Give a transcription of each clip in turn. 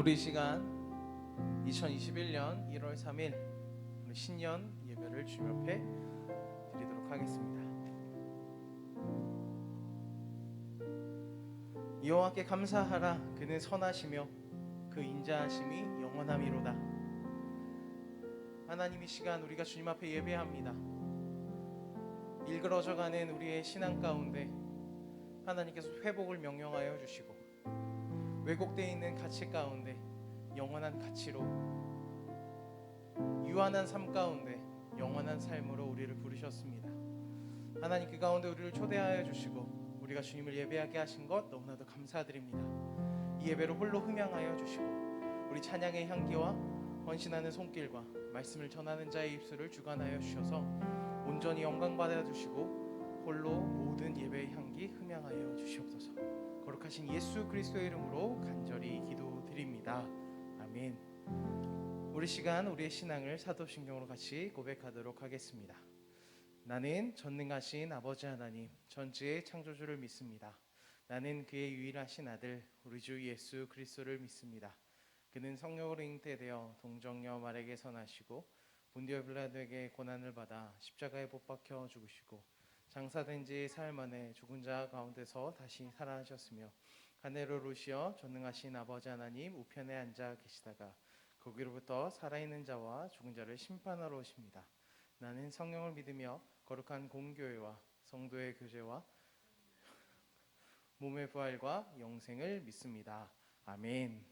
우리 시간 2021년 1월 3일 우리 신년 예배를 주님 앞에 드리도록 하겠습니다. 여호와께 감사하라. 그는 선하시며 그 인자하심이 영원함이로다. 하나님, 이 시간 우리가 주님 앞에 예배합니다. 일그러져가는 우리의 신앙 가운데 하나님께서 회복을 명령하여 주시고, 왜곡되어 있는 가치 가운데 영원한 가치로, 유한한 삶 가운데 영원한 삶으로 우리를 부르셨습니다. 하나님, 그 가운데 우리를 초대하여 주시고 우리가 주님을 예배하게 하신 것 너무나도 감사드립니다. 이 예배로 홀로 흠양하여 주시고 우리 찬양의 향기와 헌신하는 손길과 말씀을 전하는 자의 입술을 주관하여 주셔서 온전히 영광 받아 주시고 홀로 모든 예배의 향기 흠양하여 주시옵소서. 거룩하신 예수 그리스도의 이름으로 간절히 기도드립니다. 아멘. 우리 시간 우리의 신앙을 사도신경으로 같이 고백하도록 하겠습니다. 나는 전능하신 아버지 하나님, 전지의 창조주를 믿습니다. 나는 그의 유일하신 아들 우리 주 예수 그리스도를 믿습니다. 그는 성령으로 잉태되어 동정녀 마리아에게 선하시고 본디오 빌라도에게 고난을 받아 십자가에 못 박혀 죽으시고 장사된 지 사흘 만에 죽은 자 가운데서 다시 살아나셨으며 하늘로 오르시어 전능하신 아버지 하나님 우편에 앉아 계시다가 거기로부터 살아있는 자와 죽은 자를 심판하러 오십니다. 나는 성령을 믿으며 거룩한 공교회와 성도의 교제와 몸의 부활과 영생을 믿습니다. 아멘.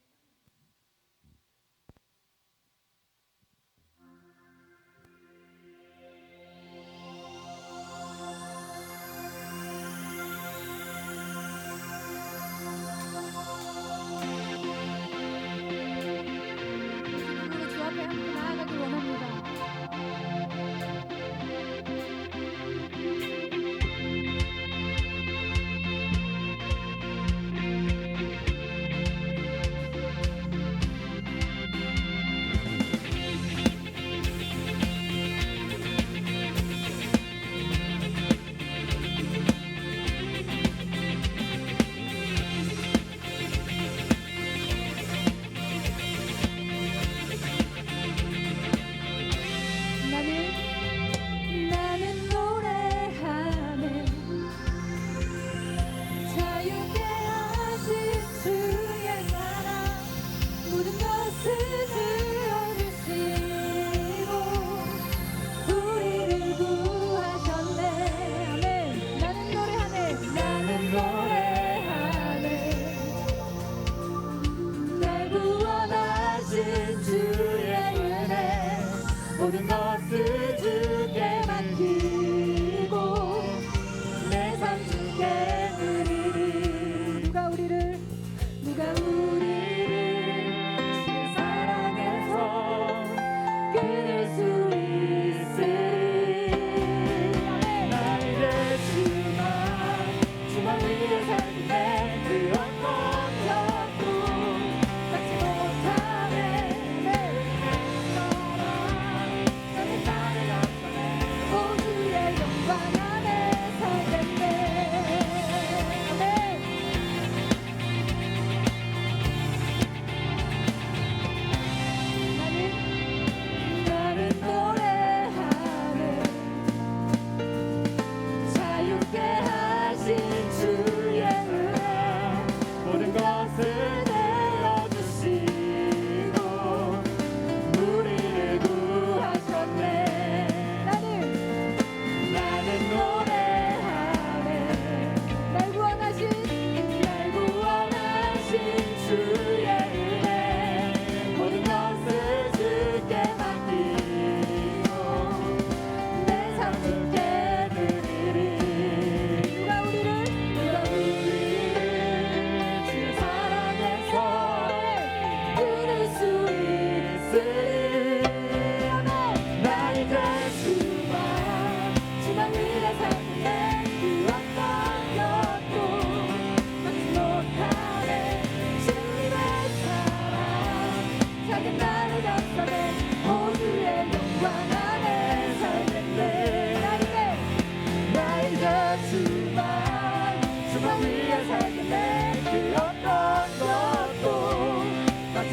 주 앞에 함께 나아가길 원합니다. 나는 노래하네. 자유케 하신 주의 사랑 모든 것을 들어주시고 우리를 구하셨네. 아멘. 나는 노래하네. 나는 노래하네. 날 구원하신 주의 은혜 모든 것을 주께 맡기고 내 삶 주께 드리리. 누가 우리를 주의 사랑에서 끊을 수 있으리. 나 이제 주만 위해 살기에 그 어떤 것도 갖지 못하네. 나는 나를 앞서네 모두의 영광 안에 살겠네. 아멘. 나는 노래하네. 자유케 하신 주의 은혜 모든 것을 내어주시고 우리를 구하셨네. 나는 노래하네. 날 구원하신 주의 은혜 모든 것을 주께 맡기고 내 삶 주께 드리리. 누가 우리를 주의 사랑에서 끊을 수 있으리. 나 이제 주만 위해 살기에 그 어떤 것도 갖지 못하네. 주님의 사랑 작은 나를 감싸네 모두의 영광 안에 살겠네. 나 이제 주만 위해 살겠네. 그 어떤 것도 같은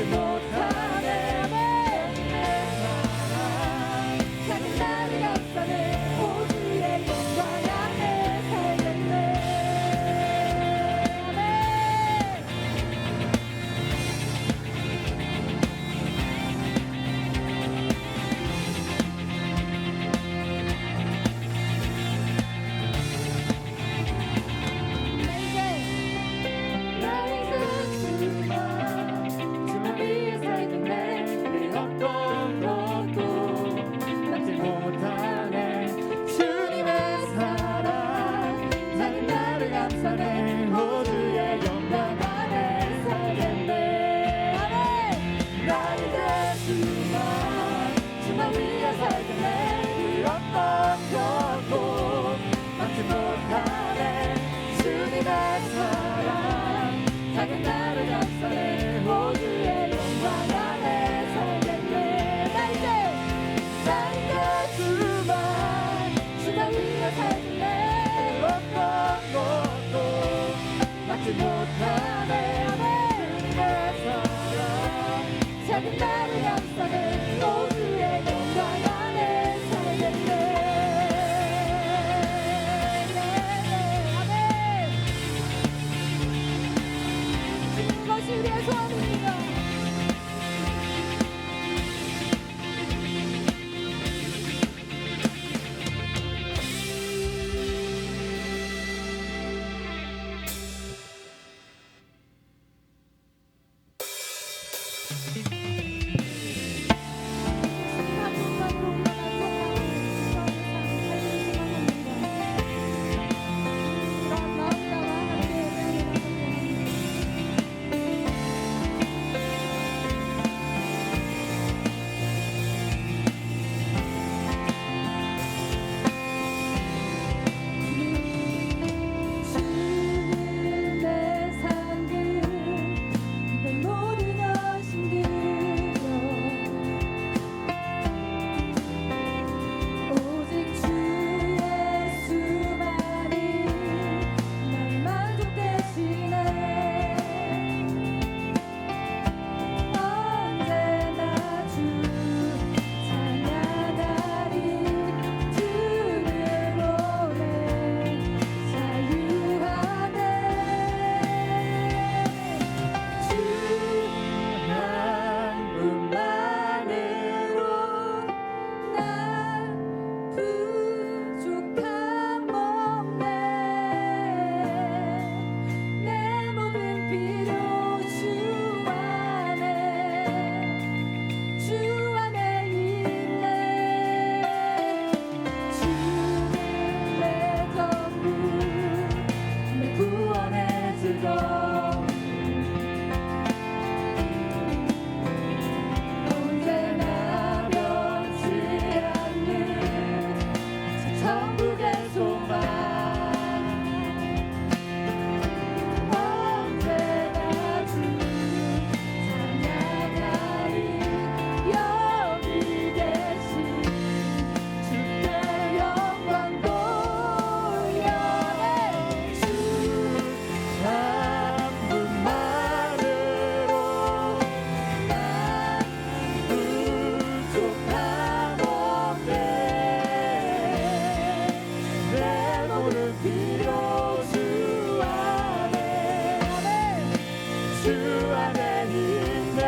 주 안에 있네.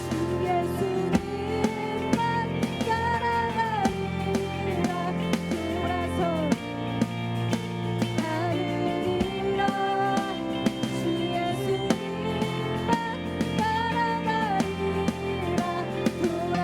주 예수님만 따라가리라. 돌아서 하늘이라. 주 예수님만 따라가리라. 돌아서는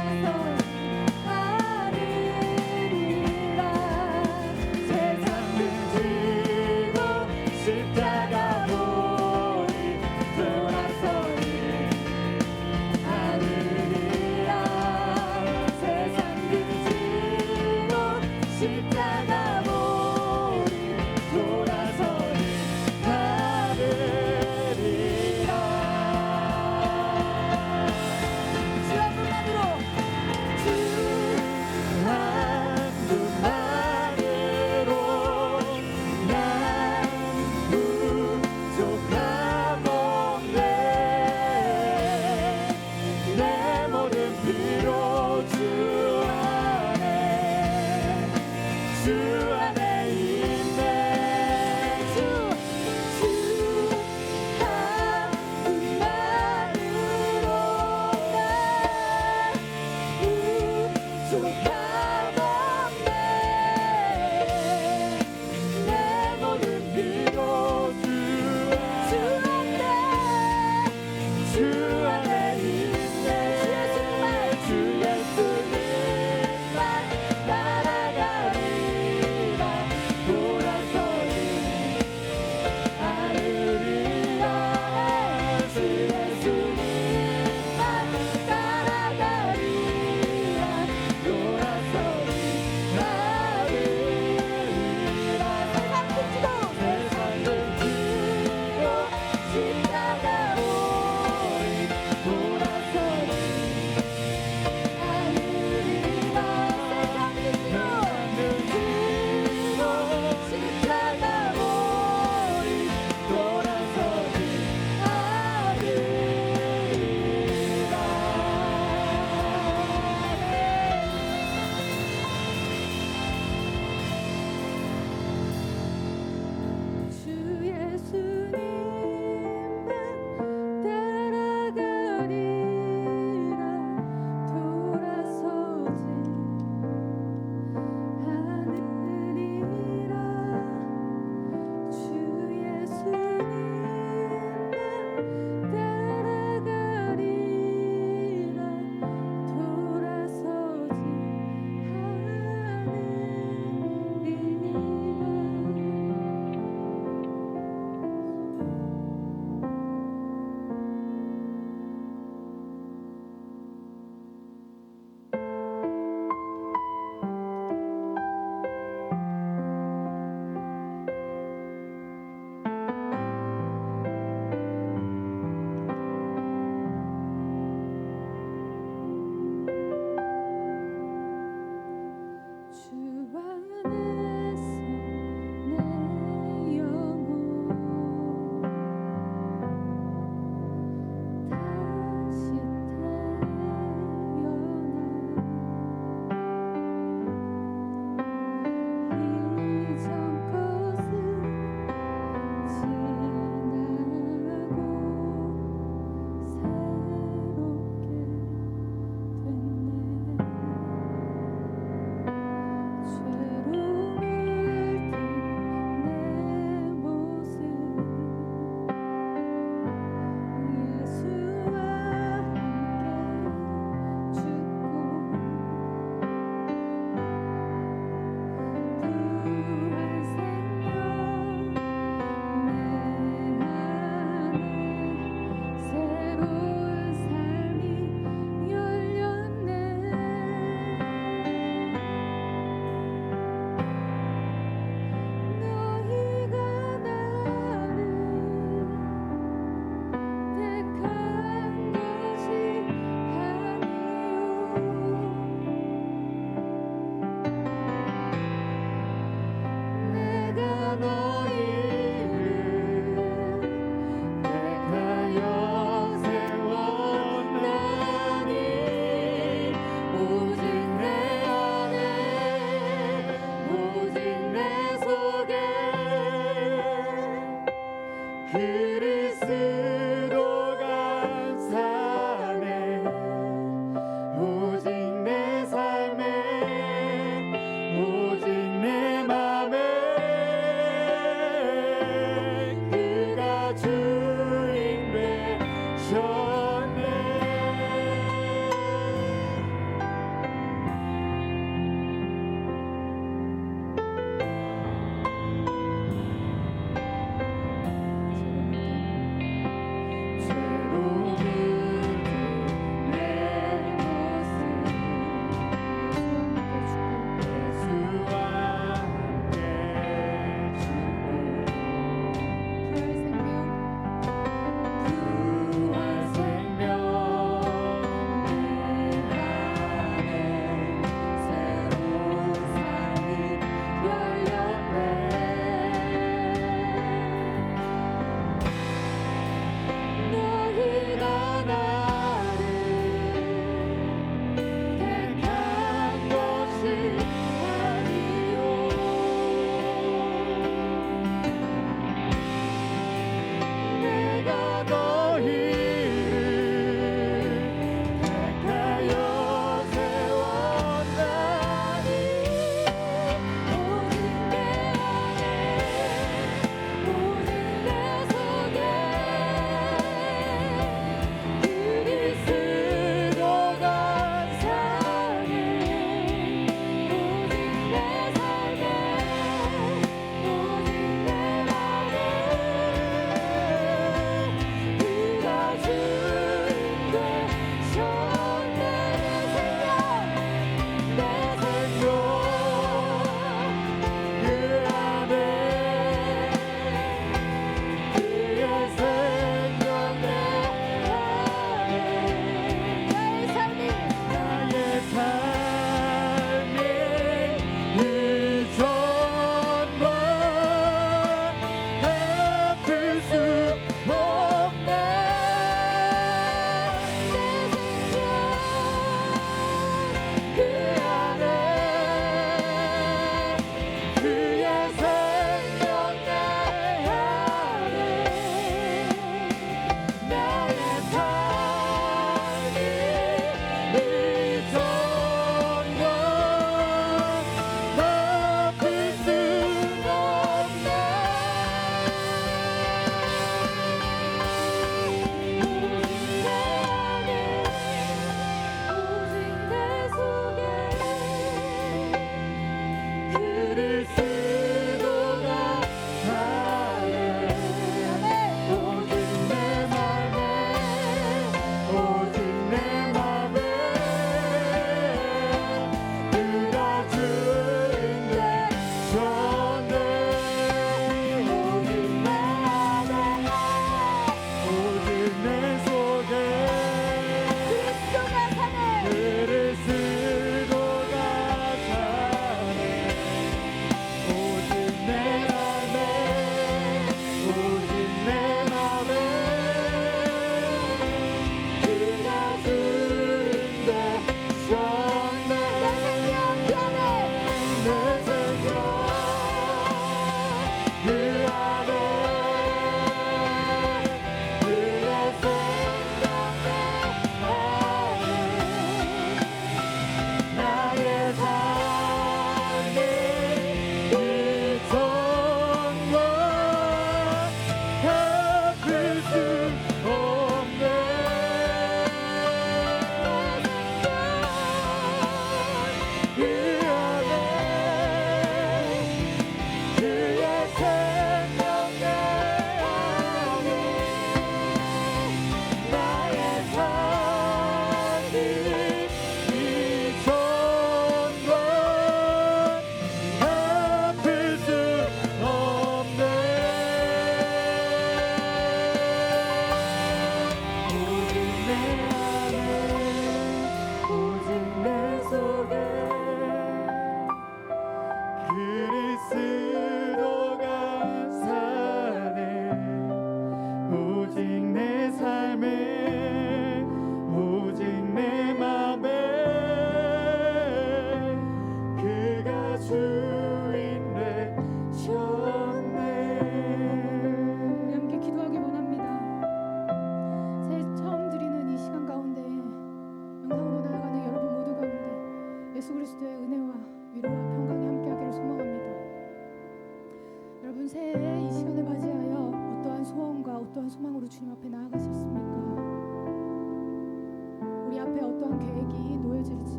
앞에 어떠한 계획이 놓여질지,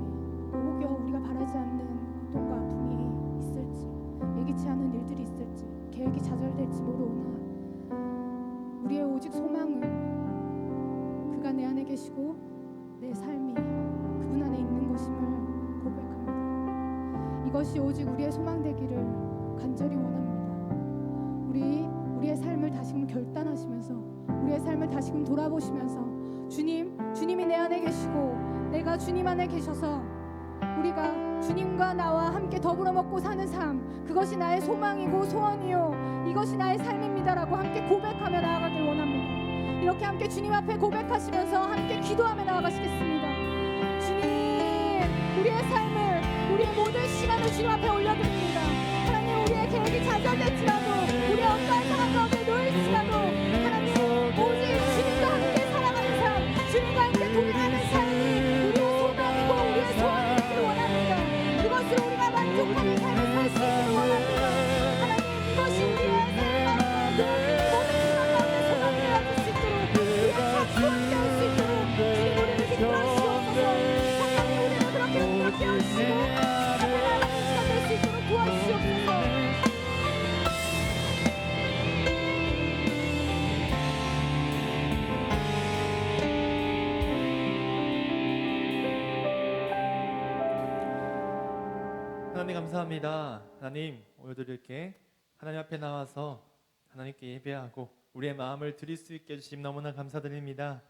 또 혹여 우리가 바라지 않는 고통과 아픔이 있을지, 예기치 않은 일들이 있을지, 계획이 좌절될지 모르오나 우리의 오직 소망은 그가 내 안에 계시고 내 삶이 그분 안에 있는 것임을 고백합니다. 이것이 오직 우리의 소망 되기를 간절히 원합니다. 우리의 삶을 다시금 결단하시면서, 우리의 삶을 다시금 돌아보시면서, 주님이 내 안에 계시고 내가 주님 안에 계셔서 우리가 주님과 나와 함께 더불어 먹고 사는 삶, 그것이 나의 소망이고 소원이요 이것이 나의 삶입니다라고 함께 고백하며 나아가길 원합니다. 이렇게 함께 주님 앞에 고백하시면서 함께 기도하며 나아가시겠습니다. 주님, 우리의 삶을, 우리의 모든 시간을 주님 앞에 올려드립니다. 하나님, 우리의 계획이 좌절될지라도, 우리의 어떠한 상황 가운데 놓일지라도 하나님, 오직 주님과 함께 살아가는 삶, 주님과 함께 동행하는 삶이 우리의 소망이고 우리의 소원이 되기를 원합니다. 그것으로 우리가 만족하는 삶을 살 수 있기를 원합니다. 하나님, 이것이 우리의 삶 가운데 모든 시간 가운데 소망이 되어질 수 있도록, 우리의 소원이 되어질 수 있도록 주님 우리를 이끌어 주시옵소서. 하나님, 우리를 그렇게 힘들게 하시고 하나님 나라의 시간 될 수 있도록 도와주시옵소서. 하나님 감사합니다. 하나님, 오늘도 이렇게 하나님 앞에 나와서 하나님께 예배하고 우리의 마음을 드릴 수 있게 해주심 너무나 감사드립니다.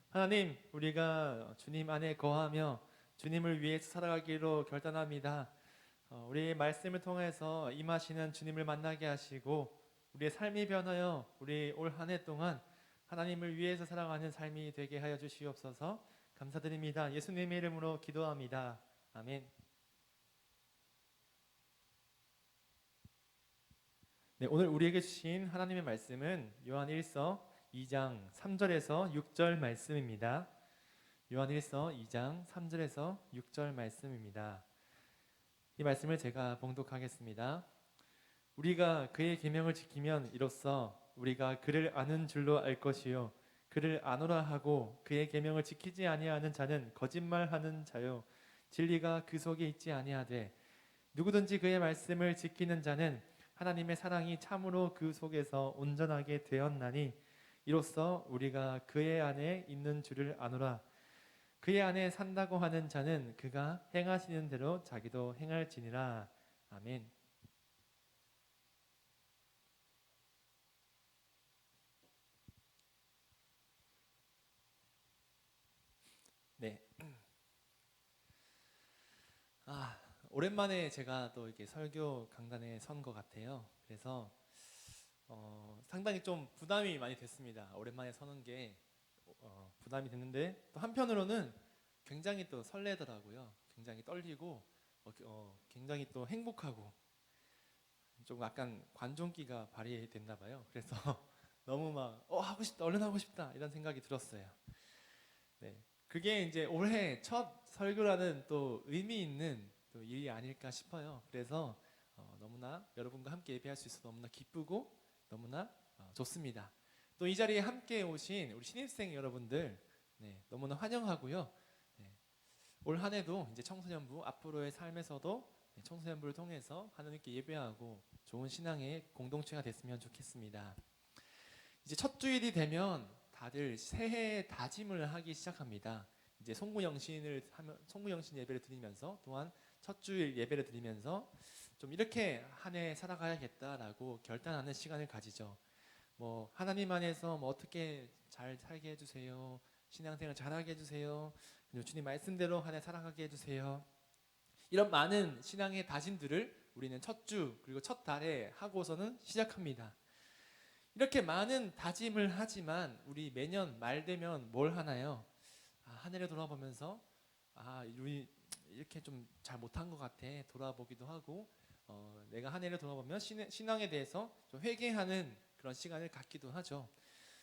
하나님, 우리가 주님 안에 거하며 주님을 위해서 살아가기로 결단합니다. 우리의 말씀을 통해서 임하시는 주님을 만나게 하시고 우리의 삶이 변하여 우리 올 한 해 동안 하나님을 위해서 살아가는 삶이 되게 하여 주시옵소서. 감사드립니다. 예수님의 이름으로 기도합니다. 아멘. 네, 오늘 우리에게 주신 하나님의 말씀은 요한 1서 2장 3절에서 6절 말씀입니다. 요한 1서 2장 3절에서 6절 말씀입니다. 이 말씀을 제가 봉독하겠습니다. 우리가 그의 계명을 지키면 이로써 우리가 그를 아는 줄로 알 것이요 그를 아노라 하고 그의 계명을 지키지 아니하는 자는 거짓말하는 자요 진리가 그 속에 있지 아니하되 누구든지 그의 말씀을 지키는 자는 하나님의 사랑이 참으로 그 속에서 온전하게 되었나니 이로써 우리가 그의 안에 있는 줄을 아노라. 그의 안에 산다고 하는 자는 그가 행하시는 대로 자기도 행할지니라. 아멘. 네. 오랜만에 제가 또 이렇게 설교 강단에 선 것 같아요. 그래서 상당히 좀 부담이 많이 됐습니다. 오랜만에 서는 게 부담이 됐는데 또 한편으로는 굉장히 또 설레더라고요. 굉장히 떨리고 굉장히 또 행복하고 좀 약간 관종기가 발휘됐나 봐요. 그래서 너무 막 하고 싶다, 얼른 하고 싶다 이런 생각이 들었어요. 네, 그게 이제 올해 첫 설교라는 또 의미 있는 또 일이 아닐까 싶어요. 그래서 너무나 여러분과 함께 예배할 수 있어서 너무나 기쁘고 너무나 좋습니다. 또 이 자리에 함께 오신 우리 신입생 여러분들 너무나 환영하고요. 올 한 해도 이제 청소년부 앞으로의 삶에서도 청소년부를 통해서 하나님께 예배하고 좋은 신앙의 공동체가 됐으면 좋겠습니다. 이제 첫 주일이 되면 다들 새해 다짐을 하기 시작합니다. 이제 송구영신 예배를 드리면서 또한 첫 주일 예배를 드리면서 좀 이렇게 한 해 살아가야겠다라고 결단하는 시간을 가지죠. 뭐 하나님 안에서 뭐 어떻게 잘 살게 해주세요. 신앙생활 잘하게 해주세요. 그리고 주님 말씀대로 한 해 살아가게 해주세요. 이런 많은 신앙의 다짐들을 우리는 첫 주 그리고 첫 달에 하고서는 시작합니다. 이렇게 많은 다짐을 하지만 우리 매년 말 되면 뭘 하나요? 한 해를 돌아보면서 우리 이렇게 좀 잘 못한 것 같아 돌아보기도 하고 내가 한 해를 돌아보면 신앙에 대해서 좀 회개하는 그런 시간을 갖기도 하죠.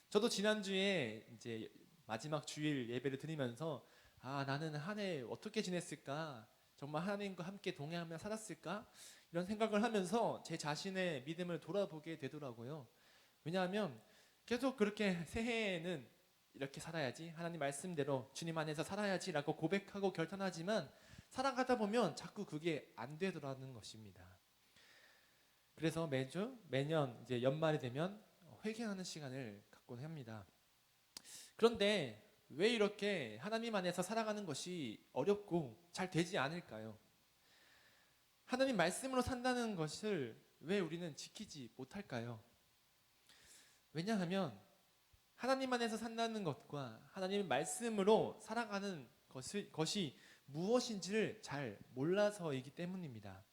저도 지난주에 이제 마지막 주일 예배를 드리면서 나는 한 해 어떻게 지냈을까? 정말 하나님과 함께 동행하며 살았을까? 이런 생각을 하면서 제 자신의 믿음을 돌아보게 되더라고요. 왜냐하면 계속 그렇게 새해에는 이렇게 살아야지, 하나님 말씀대로 주님 안에서 살아야지라고 고백하고 결단하지만 살아가다 보면 자꾸 그게 안 되더라는 것입니다. 그래서 매년 이제 연말이 되면 회개하는 시간을 갖곤 합니다. 그런데 왜 이렇게 하나님 안에서 살아가는 것이 어렵고 잘 되지 않을까요? 하나님 말씀으로 산다는 것을 왜 우리는 지키지 못할까요? 왜냐하면 하나님 안에서 산다는 것과 하나님의 말씀으로 살아가는 것이 무엇인지를 잘 몰라서이기 때문입니다.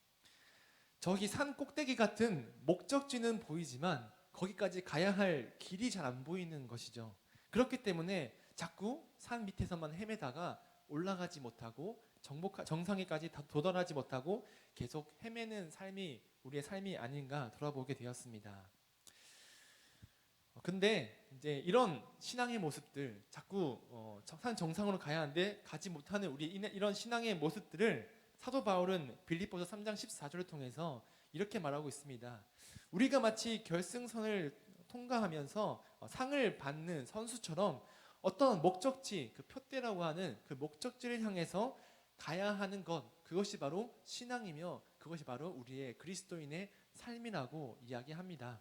저기 산 꼭대기 같은 목적지는 보이지만 거기까지 가야 할 길이 잘 안 보이는 것이죠. 그렇기 때문에 자꾸 산 밑에서만 헤매다가 올라가지 못하고 정상에까지 도달하지 못하고 계속 헤매는 삶이 우리의 삶이 아닌가 돌아보게 되었습니다. 근데 이제 이런 신앙의 모습들, 자꾸 산 정상으로 가야 하는데 가지 못하는 우리 이런 신앙의 모습들을 사도 바울은 빌립보서 3장 14절을 통해서 이렇게 말하고 있습니다. 우리가 마치 결승선을 통과하면서 상을 받는 선수처럼 어떤 목적지, 그 표대라고 하는 그 목적지를 향해서 가야 하는 것, 그것이 바로 신앙이며 그것이 바로 우리의 그리스도인의 삶이라고 이야기합니다.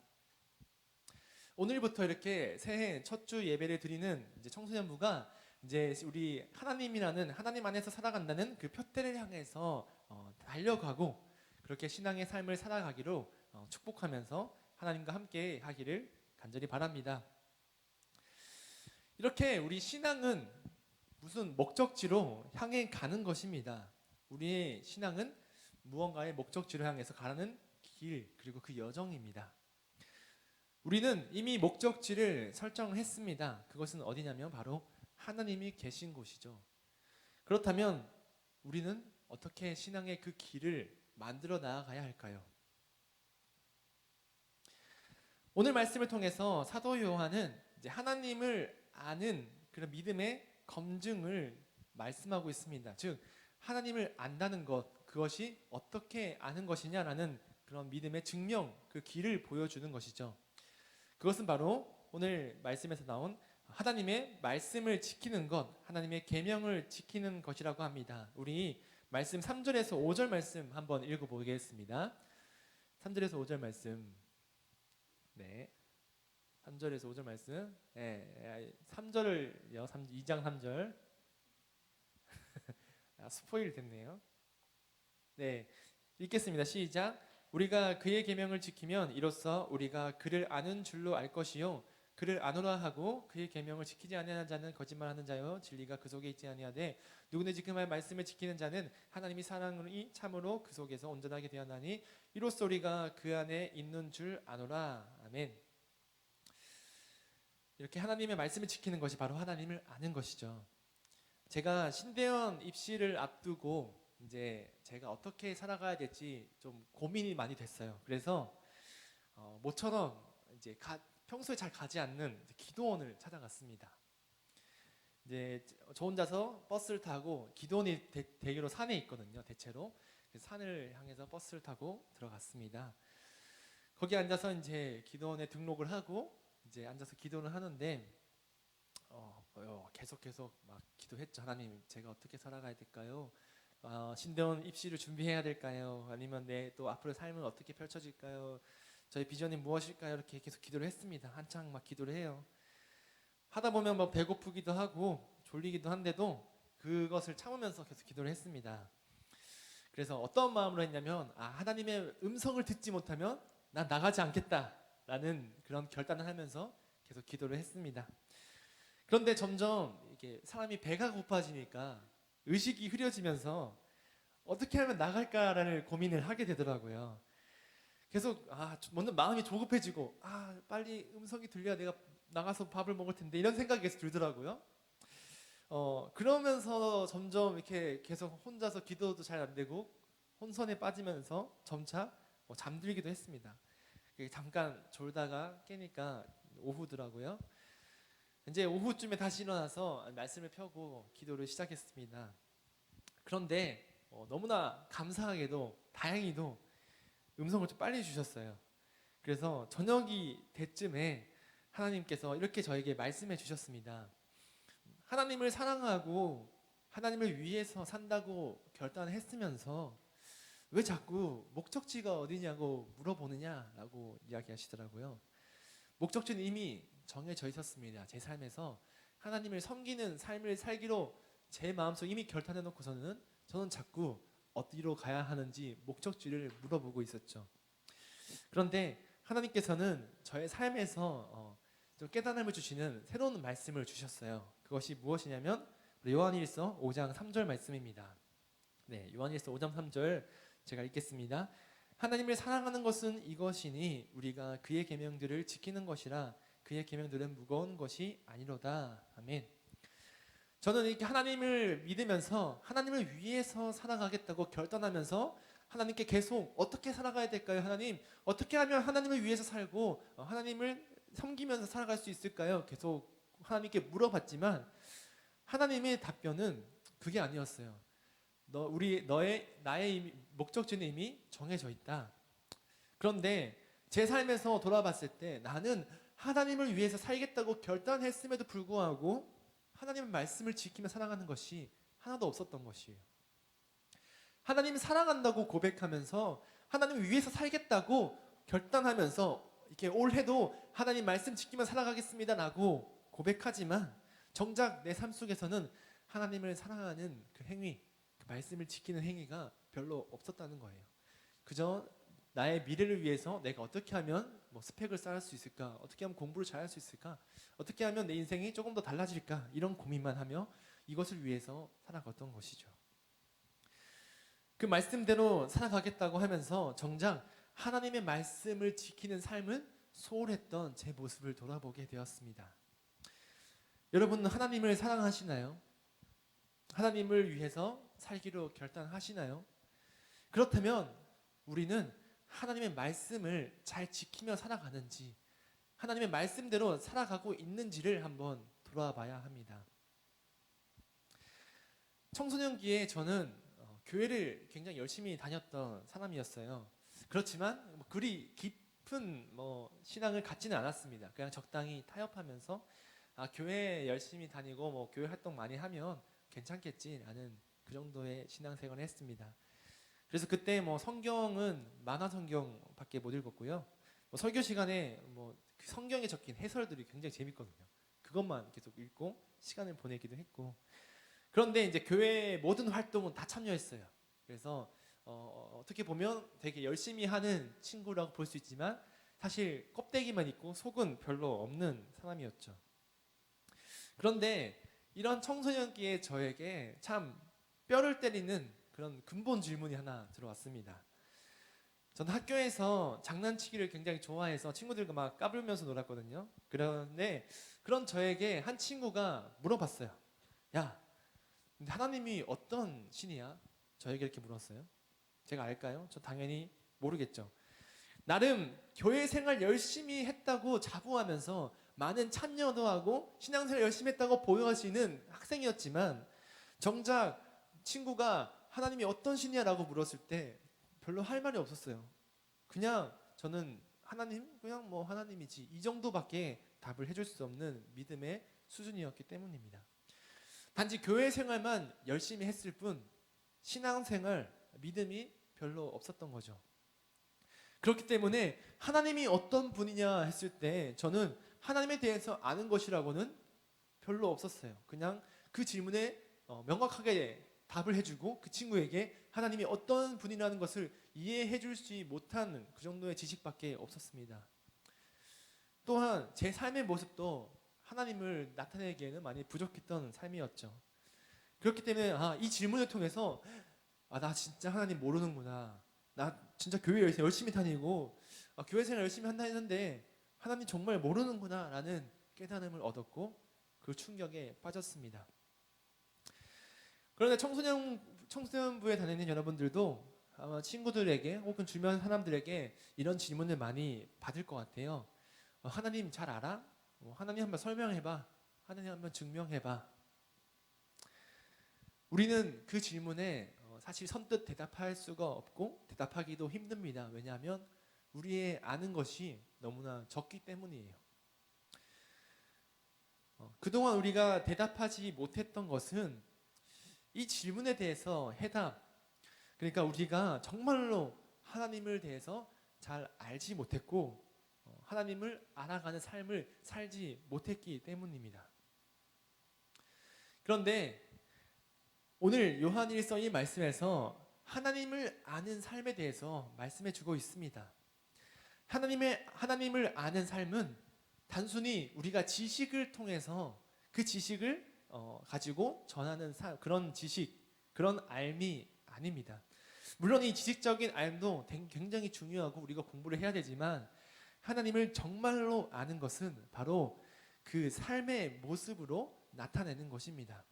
오늘부터 이렇게 새해 첫 주 예배를 드리는 이제 청소년부가 이제 우리 하나님이라는 하나님 안에서 살아간다는 그 표대를 향해서 달려가고 그렇게 신앙의 삶을 살아가기로 축복하면서 하나님과 함께 하기를 간절히 바랍니다. 이렇게 우리 신앙은 무슨 목적지로 향해 가는 것입니다. 우리의 신앙은 무언가의 목적지로 향해서 가는 길, 그리고 그 여정입니다. 우리는 이미 목적지를 설정했습니다. 그것은 어디냐면 바로 하나님이 계신 곳이죠. 그렇다면 우리는 어떻게 신앙의 그 길을 만들어 나아가야 할까요? 오늘 말씀을 통해서 사도 요한은 이제 하나님을 아는 그런 믿음의 검증을 말씀하고 있습니다. 즉 하나님을 안다는 것, 그것이 어떻게 아는 것이냐라는 그런 믿음의 증명, 그 길을 보여주는 것이죠. 그것은 바로 오늘 말씀에서 나온 하나님의 말씀을 지키는 것, 하나님의 계명을 지키는 것이라고 합니다. 우리 말씀 3절에서 5절 말씀 한번 읽어보겠습니다. 3절에서 5절 말씀. 네. 3절에서 5절 말씀. 네. 3절을요. 2장 3절. 스포일 됐네요. 네. 읽겠습니다. 시작. 우리가 그의 계명을 지키면 이로써 우리가 그를 아는 줄로 알 것이요 그를 아노라 하고 그의 계명을 지키지 아니하는 자는 거짓말하는 자요 진리가 그 속에 있지 아니하되 누구든지 그 말씀을 지키는 자는 하나님이 사랑이 참으로 그 속에서 온전하게 되었나니 이로써 우리가 그 안에 있는 줄 아노라. 아멘. 이렇게 하나님의 말씀을 지키는 것이 바로 하나님을 아는 것이죠. 제가 신대원 입시를 앞두고 이제 제가 어떻게 살아가야 될지 좀 고민이 많이 됐어요. 그래서 모처럼 이제 평소에 잘 가지 않는 기도원을 찾아갔습니다. 이제 저 혼자서 버스를 타고 기도원이 대개로 산에 있거든요. 대체로 그래서 산을 향해서 버스를 타고 들어갔습니다. 거기 앉아서 이제 기도원에 등록을 하고 이제 앉아서 기도를 하는데 계속 막 기도했죠. 하나님, 제가 어떻게 살아가야 될까요? 신대원 입시를 준비해야 될까요? 아니면 내 또 앞으로의 삶은 어떻게 펼쳐질까요? 저의 비전이 무엇일까요? 이렇게 계속 기도를 했습니다. 한창 막 기도를 해요. 하다 보면 막 배고프기도 하고 졸리기도 한데도 그것을 참으면서 계속 기도를 했습니다. 그래서 어떤 마음으로 했냐면 하나님의 음성을 듣지 못하면 난 나가지 않겠다라는 그런 결단을 하면서 계속 기도를 했습니다. 그런데 점점 이렇게 사람이 배가 고파지니까 의식이 흐려지면서 어떻게 하면 나갈까라는 고민을 하게 되더라고요. 계속 먼저 마음이 조급해지고 빨리 음성이 들려야 내가 나가서 밥을 먹을 텐데 이런 생각이 계속 들더라고요. 그러면서 점점 이렇게 계속 혼자서 기도도 잘 안 되고 혼선에 빠지면서 점차 잠들기도 했습니다. 잠깐 졸다가 깨니까 오후더라고요. 이제 오후쯤에 다시 일어나서 말씀을 펴고 기도를 시작했습니다. 그런데 너무나 감사하게도 다행히도 음성을 좀 빨리 주셨어요. 그래서 저녁이 때쯤에 하나님께서 이렇게 저에게 말씀해 주셨습니다. 하나님을 사랑하고 하나님을 위해서 산다고 결단했으면서 왜 자꾸 목적지가 어디냐고 물어보느냐라고 이야기하시더라고요. 목적지는 이미 정해져 있었습니다. 제 삶에서 하나님을 섬기는 삶을 살기로 제 마음속 이미 결단해 놓고서는 저는 자꾸 어디로 가야 하는지 목적지를 물어보고 있었죠. 그런데 하나님께서는 저의 삶에서 좀 깨달음을 주시는 새로운 말씀을 주셨어요. 그것이 무엇이냐면 요한일서 5장 3절 말씀입니다. 네, 요한일서 5장 3절 제가 읽겠습니다. 하나님을 사랑하는 것은 이것이니 우리가 그의 계명들을 지키는 것이라 그의 계명들은 무거운 것이 아니로다. 아멘. 저는 이렇게 하나님을 믿으면서 하나님을 위해서 살아가겠다고 결단하면서 하나님께 계속 어떻게 살아가야 될까요? 하나님, 어떻게 하면 하나님을 위해서 살고 하나님을 섬기면서 살아갈 수 있을까요? 계속 하나님께 물어봤지만 하나님의 답변은 그게 아니었어요. 나의 목적지는 이미 정해져 있다. 그런데 제 삶에서 돌아봤을 때 나는 하나님을 위해서 살겠다고 결단했음에도 불구하고 하나님의 말씀을 지키며 살아가는 것이 하나도 없었던 것이에요. 하나님을 사랑한다고 고백하면서 하나님을 위해서 살겠다고 결단하면서 이렇게 올해도 하나님 말씀 지키며 살아가겠습니다라고 고백하지만 정작 내 삶 속에서는 하나님을 사랑하는 그 행위, 그 말씀을 지키는 행위가 별로 없었다는 거예요. 그저 나의 미래를 위해서 내가 어떻게 하면 스펙을 쌓을 수 있을까? 어떻게 하면 공부를 잘할 수 있을까? 어떻게 하면 내 인생이 조금 더 달라질까? 이런 고민만 하며 이것을 위해서 살아갔던 것이죠. 그 말씀대로 살아가겠다고 하면서 정작 하나님의 말씀을 지키는 삶은 소홀했던 제 모습을 돌아보게 되었습니다. 여러분은 하나님을 사랑하시나요? 하나님을 위해서 살기로 결단하시나요? 그렇다면 우리는 하나님의 말씀을 잘 지키며 살아가는지, 하나님의 말씀대로 살아가고 있는지를 한번 돌아봐야 합니다. 청소년기에 저는 교회를 굉장히 열심히 다녔던 사람이었어요. 그렇지만 그리 깊은 신앙을 갖지는 않았습니다. 그냥 적당히 타협하면서 교회 열심히 다니고 교회 활동 많이 하면 괜찮겠지라는 그 정도의 신앙생활을 했습니다. 그래서 그때 성경은 만화 성경밖에 못 읽었고요. 설교 시간에 그 성경에 적힌 해설들이 굉장히 재밌거든요. 그것만 계속 읽고 시간을 보내기도 했고. 그런데 이제 교회 모든 활동은 다 참여했어요. 그래서 어떻게 보면 되게 열심히 하는 친구라고 볼 수 있지만 사실 껍데기만 있고 속은 별로 없는 사람이었죠. 그런데 이런 청소년기의 저에게 참 뼈를 때리는 그런 근본 질문이 하나 들어왔습니다. 저는 학교에서 장난치기를 굉장히 좋아해서 친구들과 막 까불면서 놀았거든요. 그런데 그런 저에게 한 친구가 물어봤어요. 야, 근데 하나님이 어떤 신이야? 저에게 이렇게 물었어요. 제가 알까요? 저 당연히 모르겠죠. 나름 교회 생활 열심히 했다고 자부하면서 많은 참여도 하고 신앙생활 열심히 했다고 보여하시는 학생이었지만 정작 친구가 하나님이 어떤 신이야라고 물었을 때 별로 할 말이 없었어요. 그냥 저는 그냥 하나님이지 이 정도밖에 답을 해줄 수 없는 믿음의 수준이었기 때문입니다. 단지 교회 생활만 열심히 했을 뿐 신앙생활, 믿음이 별로 없었던 거죠. 그렇기 때문에 하나님이 어떤 분이냐 했을 때 저는 하나님에 대해서 아는 것이라고는 별로 없었어요. 그냥 그 질문에 명확하게 답을 해주고 그 친구에게 하나님이 어떤 분이라는 것을 이해해 줄 수 못한 그 정도의 지식밖에 없었습니다. 또한 제 삶의 모습도 하나님을 나타내기에는 많이 부족했던 삶이었죠. 그렇기 때문에 이 질문을 통해서 나 진짜 하나님 모르는구나. 나 진짜 교회 열심히 다니고 교회 생활 열심히 한다 했는데 하나님 정말 모르는구나 라는 깨달음을 얻었고 그 충격에 빠졌습니다. 그런데 청소년부에 다니는 여러분들도 아마 친구들에게 혹은 주변 사람들에게 이런 질문을 많이 받을 것 같아요. 하나님 잘 알아? 하나님 한번 설명해봐. 하나님 한번 증명해봐. 우리는 그 질문에 사실 선뜻 대답할 수가 없고 대답하기도 힘듭니다. 왜냐하면 우리의 아는 것이 너무나 적기 때문이에요. 그동안 우리가 대답하지 못했던 것은 이 질문에 대해서 해답, 그러니까 우리가 정말로 하나님을 대해서 잘 알지 못했고 하나님을 알아가는 삶을 살지 못했기 때문입니다. 그런데 오늘 요한일서 이 말씀에서 하나님을 아는 삶에 대해서 말씀해 주고 있습니다. 하나님을 아는 삶은 단순히 우리가 지식을 통해서 그 지식을 가지고 전하는 그런 지식, 그런 알미 아닙니다. 물론 이 지식적인 알도 굉장히 중요하고 우리가 공부를 해야 되지만 하나님을 정말로 아는 것은 바로 그 삶의 모습으로 나타내는 것입니다.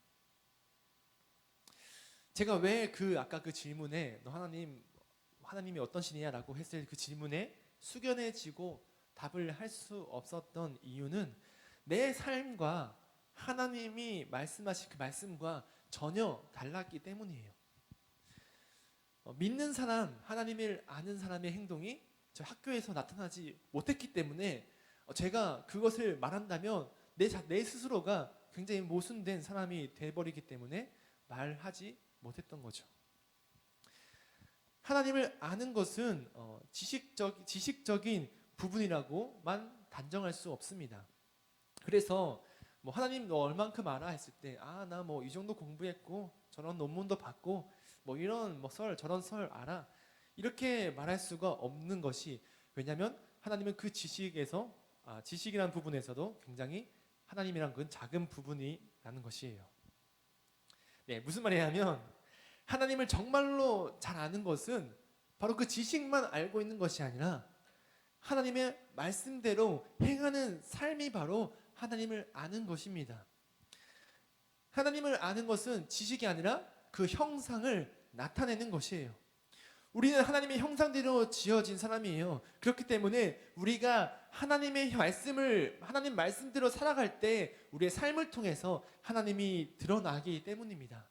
제가 왜 아까 그 질문에 너 하나님이 어떤 신이야라고 했을 그 질문에 숙연해지고 답을 할 수 없었던 이유는 내 삶과 하나님이 말씀하신 그 말씀과 전혀 달랐기 때문이에요. 믿는 사람, 하나님을 아는 사람의 행동이 저 학교에서 나타나지 못했기 때문에 제가 그것을 말한다면 내 스스로가 굉장히 모순된 사람이 돼버리기 때문에 말하지 못했던 거죠. 하나님을 아는 것은 지식적인 부분이라고만 단정할 수 없습니다. 그래서 뭐 하나님 너 얼만큼 알아 했을 때 나 뭐 이 정도 공부했고 저런 논문도 봤고 뭐 이런 뭐 저런 설 알아 이렇게 말할 수가 없는 것이, 왜냐하면 하나님은 그 지식이라는 부분에서도 굉장히 하나님이란 건 작은 부분이라는 것이에요. 네, 무슨 말이냐면 하나님을 정말로 잘 아는 것은 바로 그 지식만 알고 있는 것이 아니라 하나님의 말씀대로 행하는 삶이 바로 하나님을 아는 것입니다. 하나님을 아는 것은 지식이 아니라 그 형상을 나타내는 것이에요. 우리는 하나님의 형상대로 지어진 사람이에요. 그렇기 때문에 우리가 하나님 말씀대로 살아갈 때 우리의 삶을 통해서 하나님이 드러나기 때문입니다.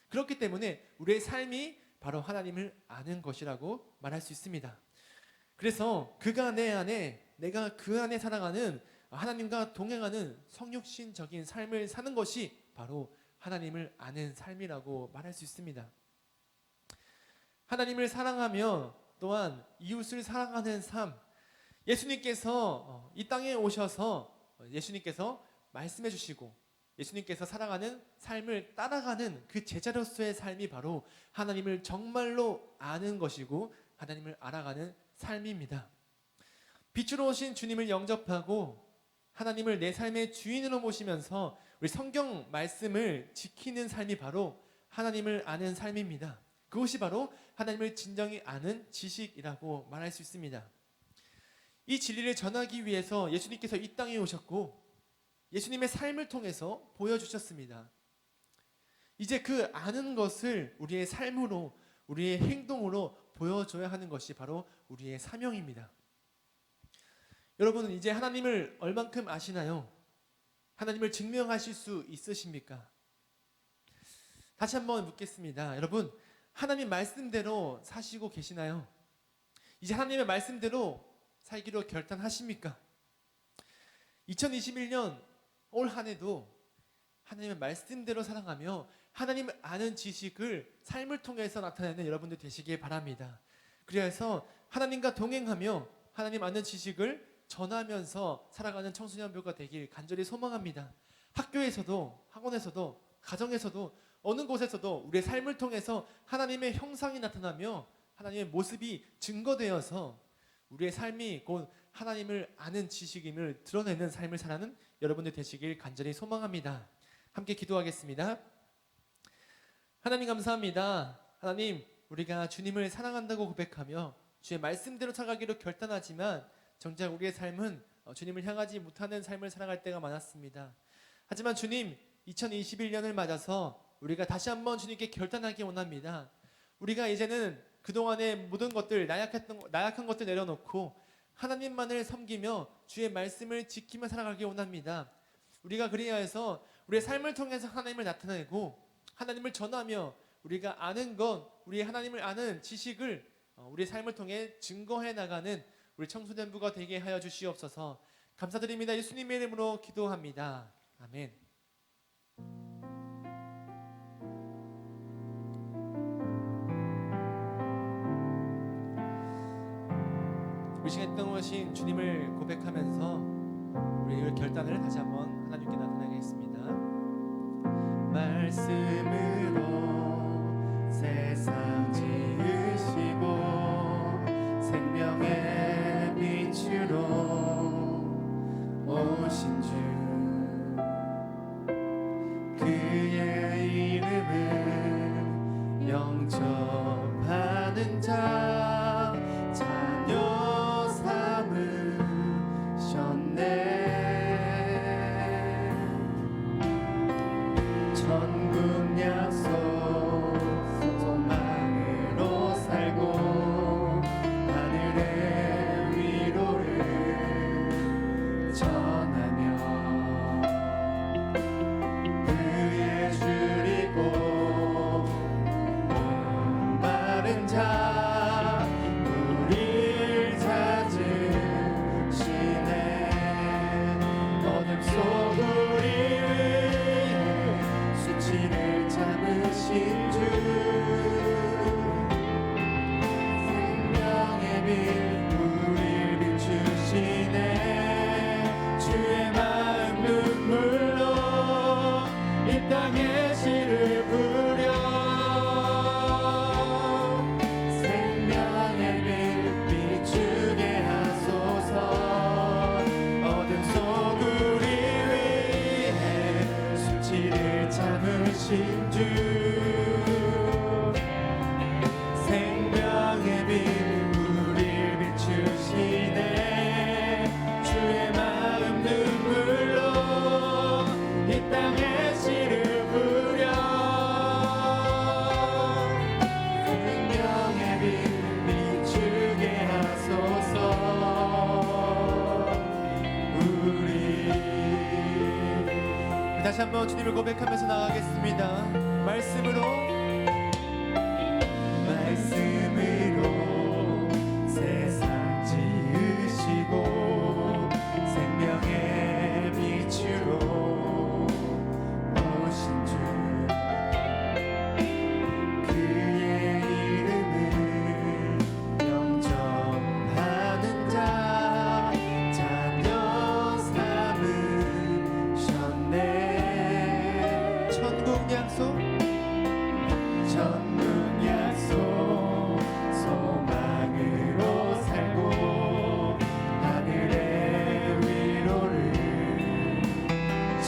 그렇기 때문에 우리의 삶이 바로 하나님을 아는 것이라고 말할 수 있습니다. 그래서 그가 내 안에, 내가 그 안에 살아가는 하나님과 동행하는 성육신적인 삶을 사는 것이 바로 하나님을 아는 삶이라고 말할 수 있습니다. 하나님을 사랑하며 또한 이웃을 사랑하는 삶, 예수님께서 이 땅에 오셔서 예수님께서 말씀해 주시고 예수님께서 살아가는 삶을 따라가는 그 제자로서의 삶이 바로 하나님을 정말로 아는 것이고 하나님을 알아가는 삶입니다. 빛으로 오신 주님을 영접하고 하나님을 내 삶의 주인으로 모시면서 우리 성경 말씀을 지키는 삶이 바로 하나님을 아는 삶입니다. 그것이 바로 하나님을 진정히 아는 지식이라고 말할 수 있습니다. 이 진리를 전하기 위해서 예수님께서 이 땅에 오셨고 예수님의 삶을 통해서 보여주셨습니다. 이제 그 아는 것을 우리의 삶으로, 우리의 행동으로 보여줘야 하는 것이 바로 우리의 사명입니다. 여러분은 이제 하나님을 얼만큼 아시나요? 하나님을 증명하실 수 있으십니까? 다시 한번 묻겠습니다. 여러분, 하나님 말씀대로 사시고 계시나요? 이제 하나님의 말씀대로 살기로 결단하십니까? 2021년 올 한 해도 하나님의 말씀대로 살아가며 하나님을 아는 지식을 삶을 통해서 나타내는 여러분들 되시길 바랍니다. 그래서 하나님과 동행하며 하나님 아는 지식을 전하면서 살아가는 청소년부가 되길 간절히 소망합니다. 학교에서도, 학원에서도, 가정에서도, 어느 곳에서도 우리의 삶을 통해서 하나님의 형상이 나타나며 하나님의 모습이 증거되어서 우리의 삶이 곧 하나님을 아는 지식임을 드러내는 삶을 살아가는 여러분들 되시길 간절히 소망합니다. 함께 기도하겠습니다. 하나님 감사합니다. 하나님, 우리가 주님을 사랑한다고 고백하며 주의 말씀대로 살아가기로 결단하지만 정작 우리의 삶은 주님을 향하지 못하는 삶을 살아갈 때가 많았습니다. 하지만 주님, 2021년을 맞아서 우리가 다시 한번 주님께 결단하기 원합니다. 우리가 이제는 그동안의 모든 것들, 나약한 것들 내려놓고 하나님만을 섬기며 주의 말씀을 지키며 살아가기 원합니다. 우리가 그리하여서 우리의 삶을 통해서 하나님을 나타내고 하나님을 전하며 우리가 아는 것, 우리 하나님을 아는 지식을 우리의 삶을 통해 증거해 나가는 우리 청소년부가 되게 하여 주시옵소서. 감사드립니다. 예수님의 이름으로 기도합니다. 아멘. 우리 시간 떠오신 주님을 고백하면서 우리 결단을 다시 한번 하나님께 나타나겠습니다. 말씀으로 세상 지으시고 생명의 빛으로 오신 주 그의 이름을 영접하는 자 자녀 삼으셨네. 천국 약속 소망으로 살고 하늘의 위로를 전하며 그의 줄이고 목마른 자 우릴 찾으시네. 어둠 속 우리 위해 수치를 참으신 주 생명의 빛 우릴 비추시네. 주의 마음 눈물로 이 땅에 씨를 뿌려 생명의 빛 비추게 하소서. 어둠 속 우리 위해 수치를 참으신 주 생명의 빛 우릴 비추시네. 주의 마음 눈물로 이 땅에 씨를 뿌려 생명의 빛 비추게 하소서. 우리 다시 한번 주님을 고백하면서 나가겠습니다. 말씀으로 세상 지으시고 생명의 빛으로 오신 주 그의 이름을 영접하는 자 자녀 삼으셨네. 천국 약속 소망으로 살고 하늘의 위로를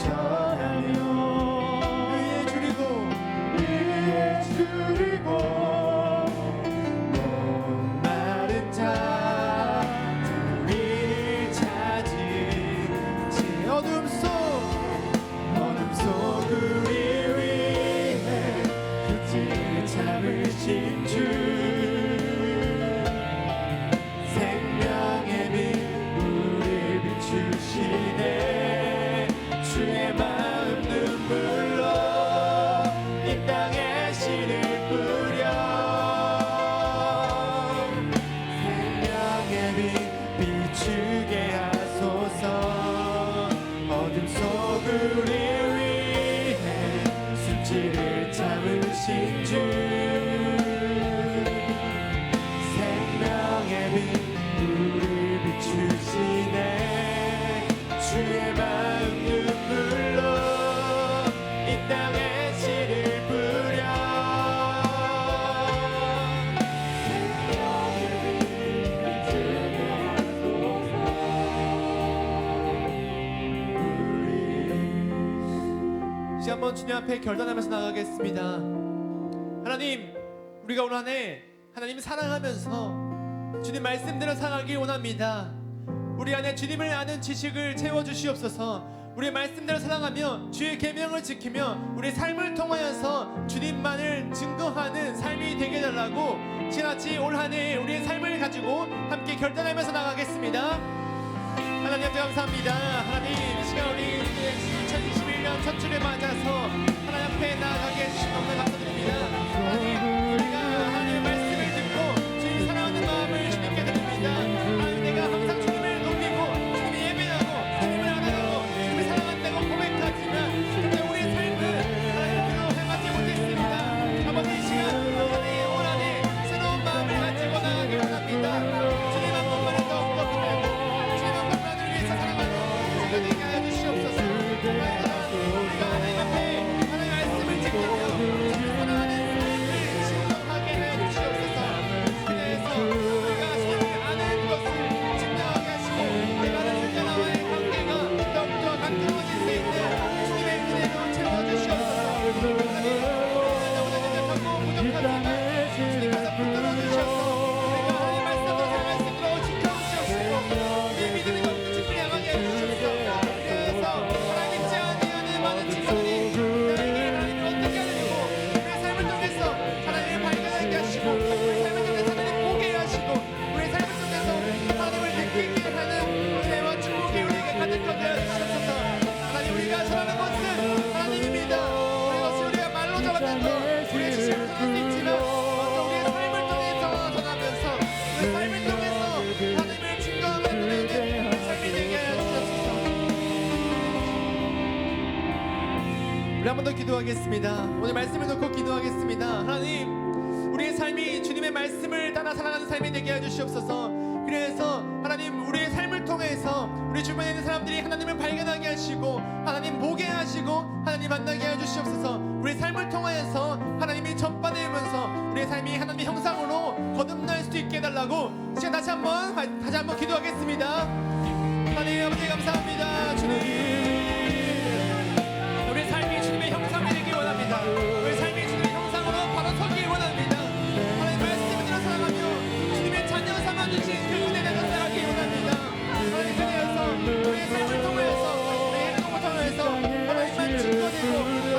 전하며 위에 줄이고 목마른 자 우릴 찾으시. 어둠 속 우리 위해 빛을 참으신 주 생명의 빛 우릴 비추시네. 주의 마음 눈물로 이 땅에 씨를 뿌려 생명의 빛 비추게 하소서. 어둠 속 우리 위해 수치를 참으신 주 생명의 빛 우릴 비추시네. 주의 마음 눈물로 이 땅에 씨를 뿌려 생명의 빛 비추게 하소서. 이제 한번 주님 앞에 결단하면서 나가겠습니다. 하나님, 우리가 올 한 해 하나님 사랑하면서 주님 말씀대로 살아가길 원합니다. 우리 안에 주님을 아는 지식을 채워주시옵소서. 우리의 말씀대로 사랑하며 주의 계명을 지키며 우리의 삶을 통하여서 주님만을 증거하는 삶이 되게 해달라고 지나치 올 한 해 우리의 삶을 가지고 함께 결단하면서 나가겠습니다. 하나님 앞에 감사합니다. 하나님, 이 시간 우리 2021년 첫 주를 맞아서 하나님 앞에 나아가게 해주신 너무나 감사드립니다. 하나님, 우리가 하나님의 말씀을 듣고 주님 사랑하는 마음을 주님께 드립니다. 하나님, 내가 항상 주님을 높이고 주님을 예배하고 주님을 알아가고 주님을 사랑한다고 고백하지만 번 더 기도하겠습니다. 오늘 말씀을 놓고 기도하겠습니다. 하나님, 우리의 삶이 주님의 말씀을 따라 살아가는 삶이 되게 해주시옵소서. 그래서 하나님, 우리의 삶을 통해서 우리 주변에 있는 사람들이 하나님을 발견하게 하시고 하나님 보게 하시고 하나님 만나게 해주시옵소서. 우리의 삶을 통해서 하나님이 전파되면서 우리의 삶이 하나님의 형상으로 거듭날 수 있게 해달라고 시간 다시 한번 기도하겠습니다. 하나님 아버지 감사합니다. 주님, 우리의 삶이 주님의 형상이 되길 원합니다. 우리의 삶이 주님의 형상으로 바로 서길 원합니다. 하나님 말씀대로 살아가며 주님의 자녀 삼아주신 그 은혜를 살아가길 원합니다. 하나님 그래서 우리의 삶을 통해서 우리의 행동을 통해서 하나님만 증거되고 하나님만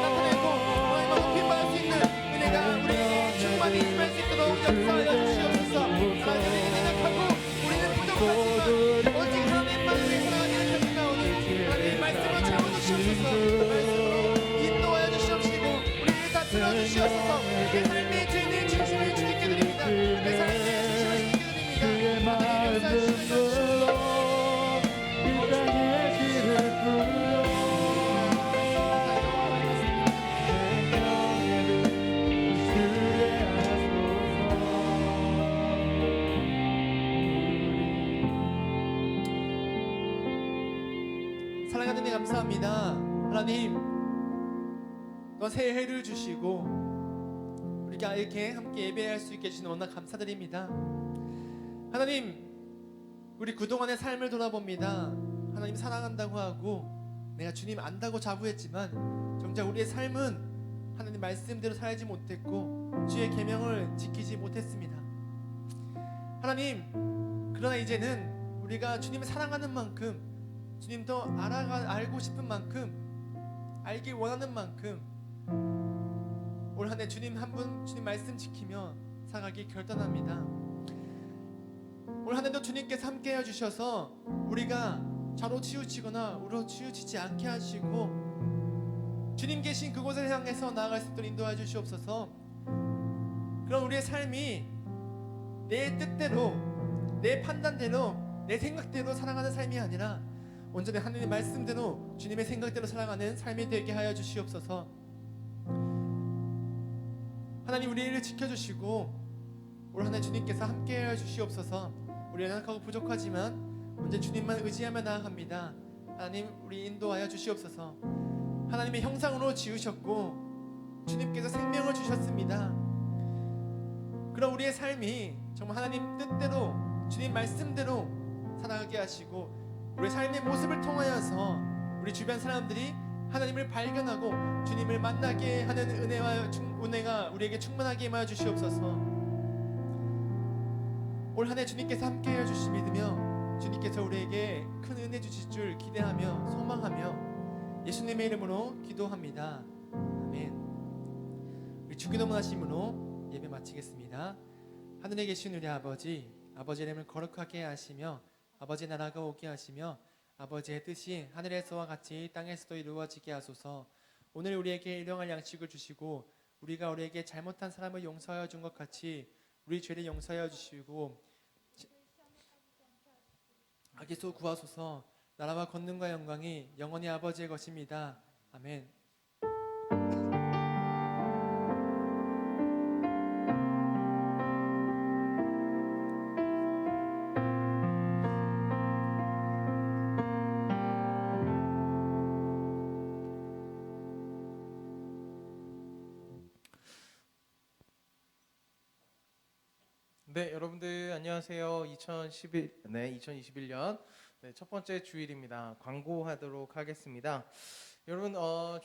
나타내고 하나님만 높임받을 수 있는 은혜가 우리에게 충만히 임할 수 있도록 역사하여 주시옵소서. 하나님의 은혜는 하고 우리는 부족하지만 오직 하나님만을 위해 살아가는 삶이 나오니 하나님의 말씀을 채워주시옵소서. 말씀으로 인도하여 주시옵시고 우리를 다스려 주시옵소서. 내 삶의 주인의 중심을 주님께 드립니다. 내 삶의 중심을 주님께 드립니다. 하나님 역사해 주시옵소서. 사랑하는 님 감사합니다. 하나님, 또 새해를 주시고 우리가 이렇게 함께 예배할 수 있게 해주시는 너무나 감사드립니다. 하나님, 우리 그동안의 삶을 돌아봅니다. 하나님 사랑한다고 하고 내가 주님 안다고 자부했지만 정작 우리의 삶은 하나님 말씀대로 살지 못했고 주의 계명을 지키지 못했습니다. 하나님, 그러나 이제는 우리가 주님을 사랑하는 만큼 주님 더 알고 싶은 만큼 알길 원하는 만큼 올 한 해 주님 한 분 주님 말씀 지키며 살아가기 결단합니다. 올 한 해도 주님께서 함께 해주셔서 우리가 좌로 치우치거나 우로 치우치지 않게 하시고 주님 계신 그곳을 향해서 나아갈 수 있도록 인도해 주시옵소서. 그럼 우리의 삶이 내 뜻대로 내 판단대로 내 생각대로 살아가는 삶이 아니라 온전히 하나님의 말씀대로 주님의 생각대로 살아가는 삶이 되게 하여 주시옵소서. 하나님, 우리를 지켜주시고 올 한 해 주님께서 함께 하여 주시옵소서. 우리 연약하고 부족하지만 언제 주님만 의지하며 나아갑니다. 하나님, 우리 인도하여 주시옵소서. 하나님의 형상으로 지으셨고 주님께서 생명을 주셨습니다. 그럼 우리의 삶이 정말 하나님 뜻대로 주님 말씀대로 살아가게 하시고 우리 삶의 모습을 통하여서 우리 주변 사람들이 하나님을 발견하고 주님을 만나게 하는 은혜가 우리에게 충만하게 임하여 주시옵소서. 올 한 해 주님께서 함께해 주시 믿으며 주님께서 우리에게 큰 은혜 주실 줄 기대하며 소망하며 예수님의 이름으로 기도합니다. 아멘. 우리 주기도문 하심으로 예배 마치겠습니다. 하늘에 계신 우리 아버지 이름을 거룩하게 하시며 아버지 나라가 오게 하시며 아버지의 뜻이 하늘에서와 같이 땅에서도 이루어지게 하소서. 오늘 우리에게 일용할 양식을 주시고 우리가 우리에게 잘못한 사람을 용서하여 준 것 같이 우리 죄를 용서하여 주시고 악에서 구하소서. 나라와 권능과 영광이 영원히 아버지의 것입니다. 아멘. 네, 여러분들 안녕하세요. 2021년 첫 번째 주일입니다. 광고하도록 하겠습니다. 여러분,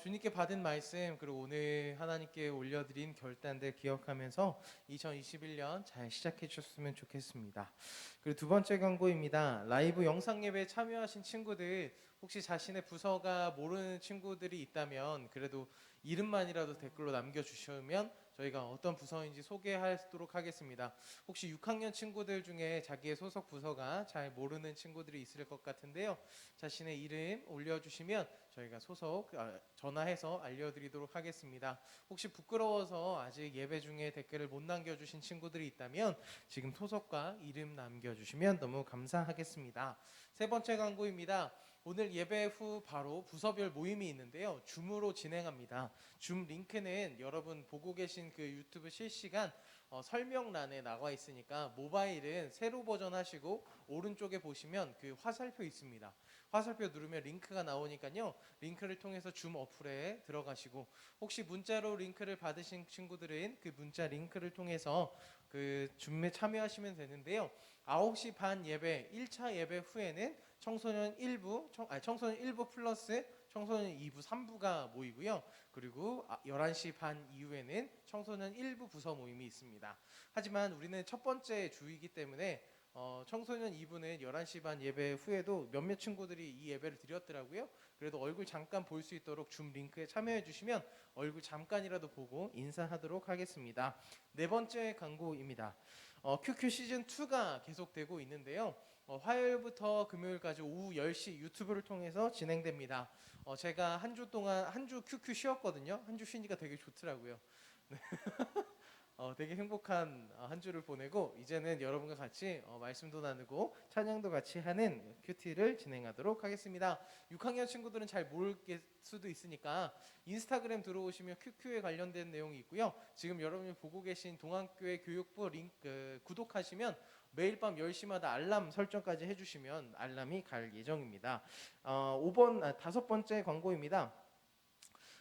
주님께 받은 말씀 그리고 오늘 하나님께 올려드린 결단들 기억하면서 2021년 잘 시작해 주셨으면 좋겠습니다. 그리고 두 번째 광고입니다. 라이브 영상 예배에 참여하신 친구들 혹시 자신의 부서가 모르는 친구들이 있다면 그래도 이름만이라도 댓글로 남겨주시면 저희가 어떤 부서인지 소개하도록 하겠습니다. 혹시 6학년 친구들 중에 자기의 소속 부서가 잘 모르는 친구들이 있을 것 같은데요. 자신의 이름 올려주시면 저희가 전화해서 알려드리도록 하겠습니다. 혹시 부끄러워서 아직 예배 중에 댓글을 못 남겨주신 친구들이 있다면 지금 소속과 이름 남겨주시면 너무 감사하겠습니다. 세 번째 광고입니다. 오늘 예배 후 바로 부서별 모임이 있는데요. 줌으로 진행합니다. 줌 링크는 여러분 보고 계신 그 유튜브 실시간 설명란에 나와 있으니까 모바일은 새로 버전 하시고 오른쪽에 보시면 그 화살표 있습니다. 화살표 누르면 링크가 나오니까요. 링크를 통해서 줌 어플에 들어가시고 혹시 문자로 링크를 받으신 친구들은 그 문자 링크를 통해서 그 줌에 참여하시면 되는데요. 9시 반 예배 1차 예배 후에는 청소년 1부 플러스 청소년 2부 3부가 모이고요. 그리고 11시 반 이후에는 청소년 1부 부서 모임이 있습니다. 하지만 우리는 첫 번째 주이기 때문에 청소년 2부는 11시 반 예배 후에도 몇몇 친구들이 이 예배를 드렸더라고요. 그래도 얼굴 잠깐 볼 수 있도록 줌 링크에 참여해 주시면 얼굴 잠깐이라도 보고 인사하도록 하겠습니다. 네 번째 광고입니다. QQ 시즌 2가 계속되고 있는데요. 화요일부터 금요일까지 오후 10시 유튜브를 통해서 진행됩니다. 제가 한 주 QQ 쉬었거든요. 한 주 쉬니까 되게 좋더라고요. 네. 되게 행복한 한 주를 보내고 이제는 여러분과 같이 말씀도 나누고 찬양도 같이 하는 큐티를 진행하도록 하겠습니다. 6학년 친구들은 잘 모를 수도 있으니까 인스타그램 들어오시면 QQ에 관련된 내용이 있고요. 지금 여러분이 보고 계신 동안교회 교육부 링크 구독하시면 매일 밤 10시마다 알람 설정까지 해주시면 알람이 갈 예정입니다. 5번째 광고입니다.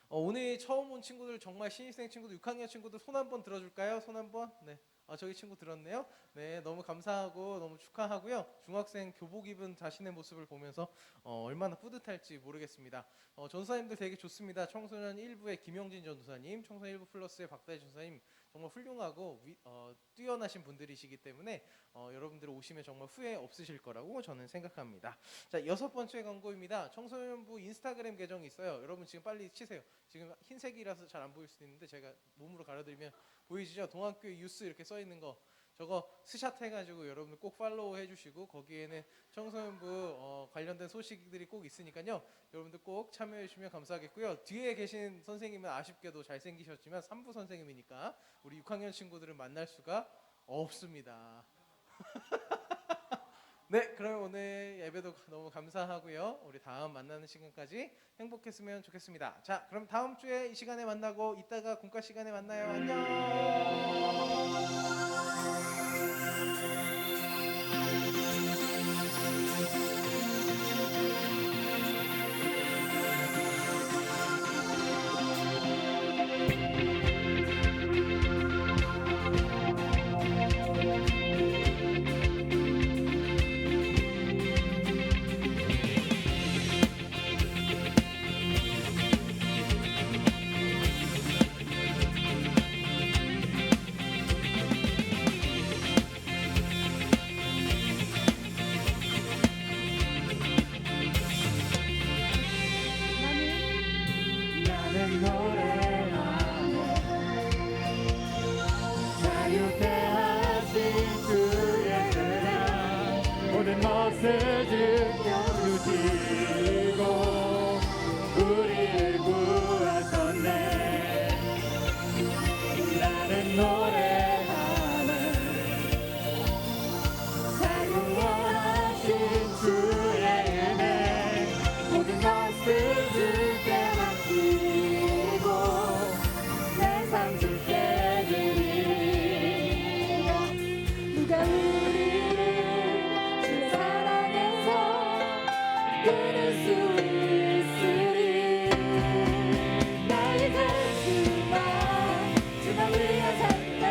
오늘 처음 온 친구들 정말 신입생 친구들 6학년 친구들 손 한번 들어줄까요? 손 한번. 네. 저기 친구 들었네요. 네, 너무 감사하고 너무 축하하고요. 중학생 교복 입은 자신의 모습을 보면서 얼마나 뿌듯할지 모르겠습니다. 전도사님들 되게 좋습니다. 청소년 1부의 김영진 전도사님, 청소년 1부 플러스의 박다희 전도사님 정말 훌륭하고 뛰어나신 분들이시기 때문에 여러분들 오시면 정말 후회 없으실 거라고 저는 생각합니다. 자, 6번째 광고입니다. 청소년부 인스타그램 계정이 있어요. 여러분 지금 빨리 치세요. 지금 흰색이라서 잘 안 보일 수도 있는데 제가 몸으로 가려드리면 보이시죠? 동학교회 유스 이렇게 써 있는 거 저거 스샷 해가지고 여러분들 꼭 팔로우 해주시고 거기에는 청소년부 관련된 소식들이 꼭 있으니까요. 여러분들 꼭 참여해 주시면 감사하겠고요. 뒤에 계신 선생님은 아쉽게도 잘생기셨지만 3부 선생님이니까 우리 6학년 친구들을 만날 수가 없습니다. 네, 그럼 오늘 예배도 너무 감사하고요. 우리 다음 만나는 시간까지 행복했으면 좋겠습니다. 자, 그럼 다음 주에 이 시간에 만나고 이따가 공과 시간에 만나요. 나는 노래하네 자유케 하신 주의 은혜 모든 것을 즐겨주시고 우리를 구하셨네 나는 노래하네 자유하신 주의 은혜 모든 것을 즐겨 내삶 주께 드리리라 누가 우리를 주의 사랑에서 끊을 수 있으리 나의 가슴아 주만 위한 삶에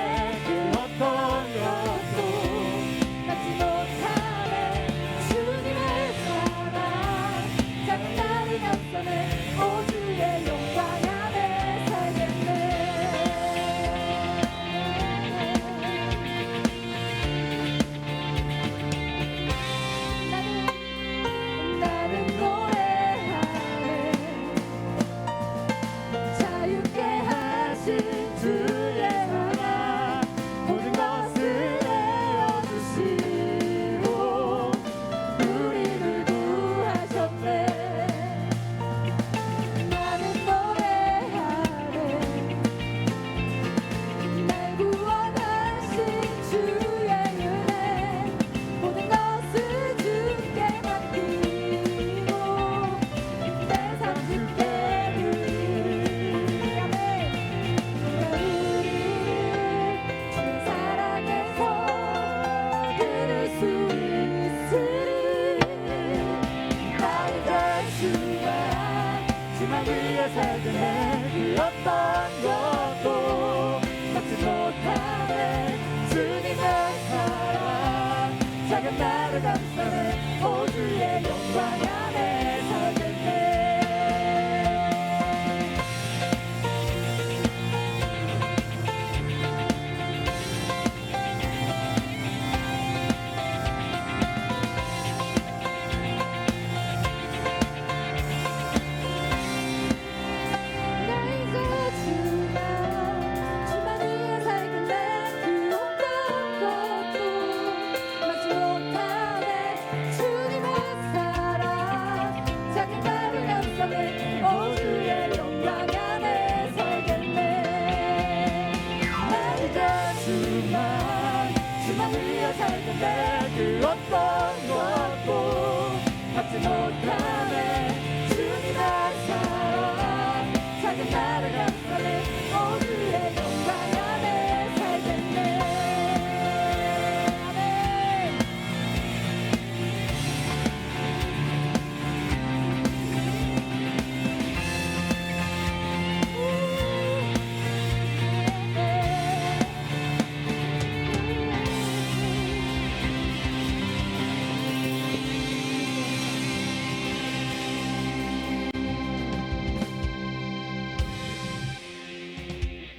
걷고